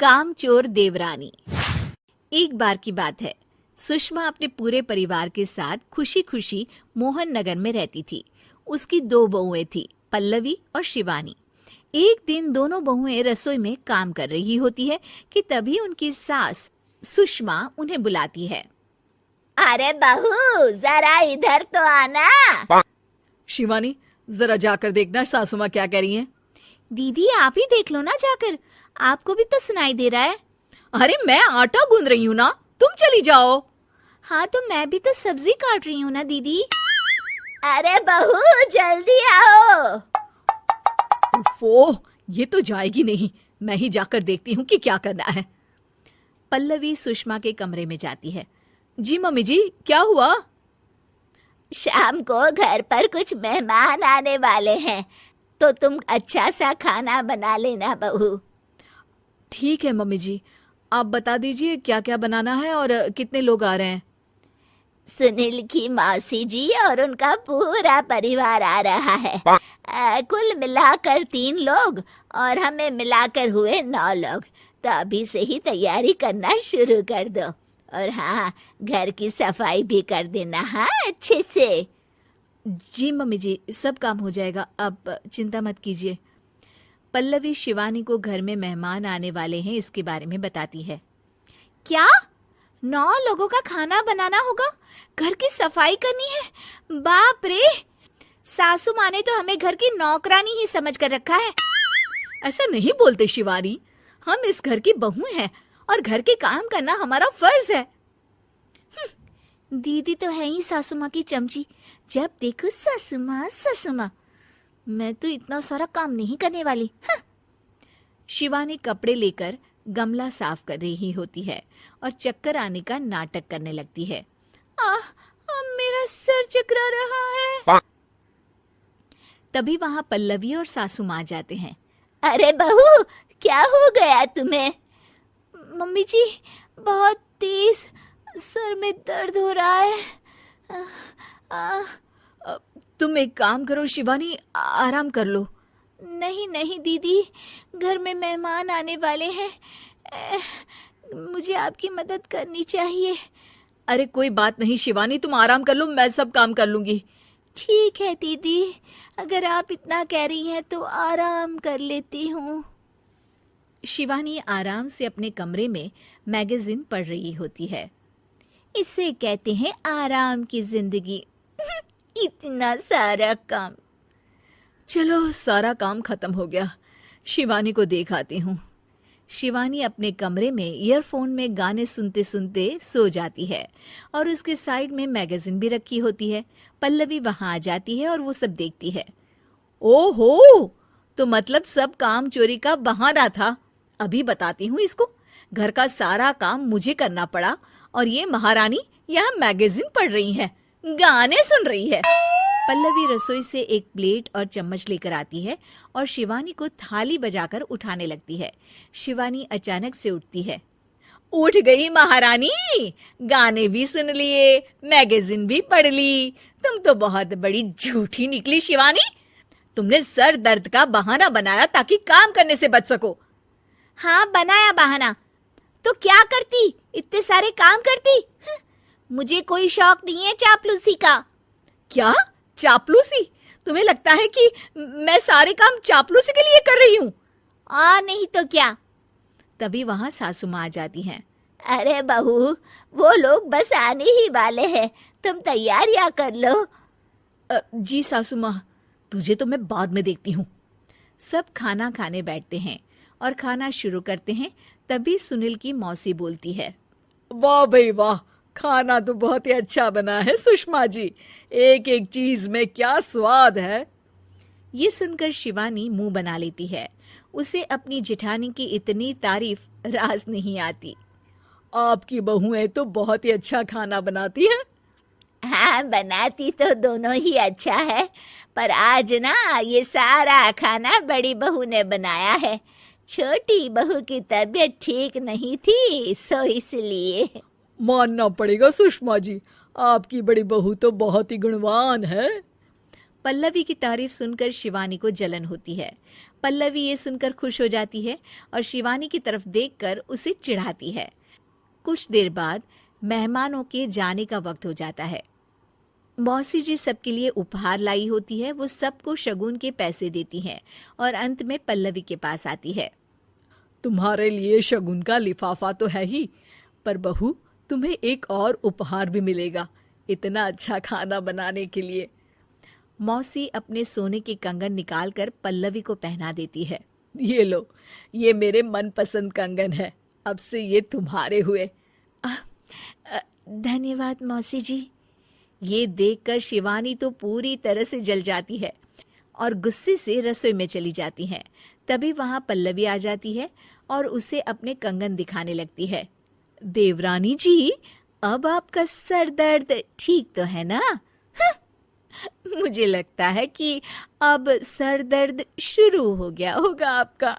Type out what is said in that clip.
कामचोर देवरानी। एक बार की बात है, सुषमा अपने पूरे परिवार के साथ खुशी खुशी मोहन नगर में रहती थी। उसकी 2 बहुएं थी, पल्लवी और शिवानी। एक दिन दोनों बहुएं रसोई में काम कर रही होती है कि तभी उनकी सास सुषमा उन्हें बुलाती है। अरे बहू, जरा इधर तो आना। शिवानी, जरा जाकर देखना सासू माँ क्या कह रही हैं। दीदी आप ही देख लो ना जाकर, आपको भी तो सुनाई दे रहा है। अरे मैं आटा गूंद रही हूँ ना, तुम चली जाओ। हाँ तो मैं भी तो सब्जी काट रही हूँ ना दीदी। अरे बहू जल्दी आओ। ओह, ये तो जाएगी नहीं, मैं ही जाकर देखती हूँ कि क्या करना है। पल्लवी सुषमा के कमरे में जाती है। जी मम्मी जी, क्या हुआ? शाम को घर पर कुछ मेहमान आने वाले हैं, तो तुम अच्छा सा खाना बना लेना बहू। ठीक है मम्मी जी, आप बता दीजिए क्या क्या बनाना है और कितने लोग आ रहे हैं। सुनील की मौसी जी और उनका पूरा परिवार आ रहा है। कुल मिलाकर 3 लोग और हमें मिलाकर हुए 9 लोग। तो अभी से ही तैयारी करना शुरू कर दो। और हाँ, घर की सफाई भी कर देना, हाँ अच्छे से। जी मम्मी जी, सब काम हो जाएगा, आप चिंता मत कीजिए। पल्लवी शिवानी को घर में मेहमान आने वाले हैं इसके बारे में बताती है। क्या 9 लोगों का खाना बनाना होगा, घर की सफाई करनी है? बाप रे, सासू माँ ने तो हमें घर की नौकरानी ही समझ कर रखा है। ऐसा नहीं बोलते शिवानी, हम इस घर की बहू हैं और घर के काम करना हमारा फर्ज है। दीदी तो है ही सासू माँ की चमची, जब देखो सासू माँ सासू माँ। मैं तो इतना सारा काम नहीं करने वाली। शिवानी कपड़े लेकर गमला साफ कर रही होती है और चक्कर आने का नाटक करने लगती है। मेरा सर चकरा रहा है। तभी वहां पल्लवी और सासू माँ जाते हैं। अरे बहू, क्या हो गया तुम्हें? मम्मी जी, बहुत तेज सर में दर्द हो रहा है। तुम एक काम करो शिवानी, आराम कर लो। नहीं नहीं दीदी, घर में मेहमान आने वाले हैं, मुझे आपकी मदद करनी चाहिए। अरे कोई बात नहीं शिवानी, तुम आराम कर लो, मैं सब काम कर लूंगी। ठीक है दीदी, अगर आप इतना कह रही हैं तो आराम कर लेती हूँ। शिवानी आराम से अपने कमरे में मैगजीन पढ़ रही होती है। इसे कहते हैं आराम की जिंदगी। इतना सारा काम। चलो सारा काम खत्म हो गया, शिवानी को देख आती हूँ। शिवानी अपने कमरे में ईयरफोन में गाने सुनते सुनते सो जाती है और उसके साइड में मैगजीन भी रखी होती है। पल्लवी वहां आ जाती है और वो सब देखती है। ओहो, तो मतलब सब काम चोरी का बहाना था। अभी बताती हूँ इसको। घर का सारा काम मुझे करना पड़ा और ये महारानी यहाँ मैगजीन पढ़ रही है, गाने सुन रही है। पल्लवी रसोई से एक प्लेट और चम्मच लेकर आती है और शिवानी को थाली बजाकर उठाने लगती है। शिवानी अचानक से उठती है। उठ गई महारानी, गाने भी सुन लिए, मैगजीन भी पढ़ ली। तुम तो बहुत बड़ी झूठी निकली शिवानी। तुमने सर दर्द का बहाना बनाया ताकि काम करने से बच सको। हाँ बनाया बहाना, तो क्या करती, इतने सारे काम करती। मुझे कोई शौक नहीं है चापलूसी का। क्या चापलूसी? तुम्हें लगता है कि मैं सारे काम चापलूसी के लिए कर रही हूँ? और नहीं तो क्या। तभी वहां सासू माँ आ जाती हैं। अरे बहू, वो लोग बस आने ही वाले हैं, तुम तैयारियां कर लो। जी सासू माँ, तुझे तो मैं बाद में देखती हूँ। सब खाना खाने बैठते हैं और खाना शुरू करते हैं। तभी सुनील की मौसी बोलती है। वाह भाई वाह, खाना तो बहुत ही अच्छा बना है सुषमा जी, एक एक चीज में क्या स्वाद है। ये सुनकर शिवानी मुंह बना लेती है। उसे अपनी जेठानी की इतनी तारीफ रास नहीं आती। आपकी बहुएं तो बहुत ही अच्छा खाना बनाती हैं। हाँ, बनाती तो दोनों ही अच्छा है, पर आज ना ये सारा खाना बड़ी बहू ने बनाया है। छोटी बहू की तबीयत ठीक नहीं थी, सो इसलिए। मानना पड़ेगा सुषमा जी, आपकी बड़ी बहू तो बहुत ही गुणवान है। पल्लवी की तारीफ सुनकर शिवानी को जलन होती है। पल्लवी ये सुनकर खुश हो जाती है और शिवानी की तरफ देखकर उसे चिढ़ाती है। कुछ देर बाद मेहमानों के जाने का वक्त हो जाता है। मौसी जी सबके लिए उपहार लाई होती है। वो सबको शगुन के पैसे देती हैं और अंत में पल्लवी के पास आती है। तुम्हारे लिए शगुन का लिफाफा तो है ही, पर बहू तुम्हें एक और उपहार भी मिलेगा इतना अच्छा खाना बनाने के लिए। मौसी अपने सोने के कंगन निकालकर पल्लवी को पहना देती है। ये लो, ये मेरे मनपसंद कंगन है, अब से ये तुम्हारे हुए। धन्यवाद मौसी जी। ये देखकर शिवानी तो पूरी तरह से जल जाती है और गुस्से से रसोई में चली जाती है। तभी वहां पल्लवी आ जाती है और उसे अपने कंगन दिखाने लगती है। देवरानी जी, अब आपका सर दर्द ठीक तो है ना? मुझे लगता है कि अब सर दर्द शुरू हो गया होगा आपका।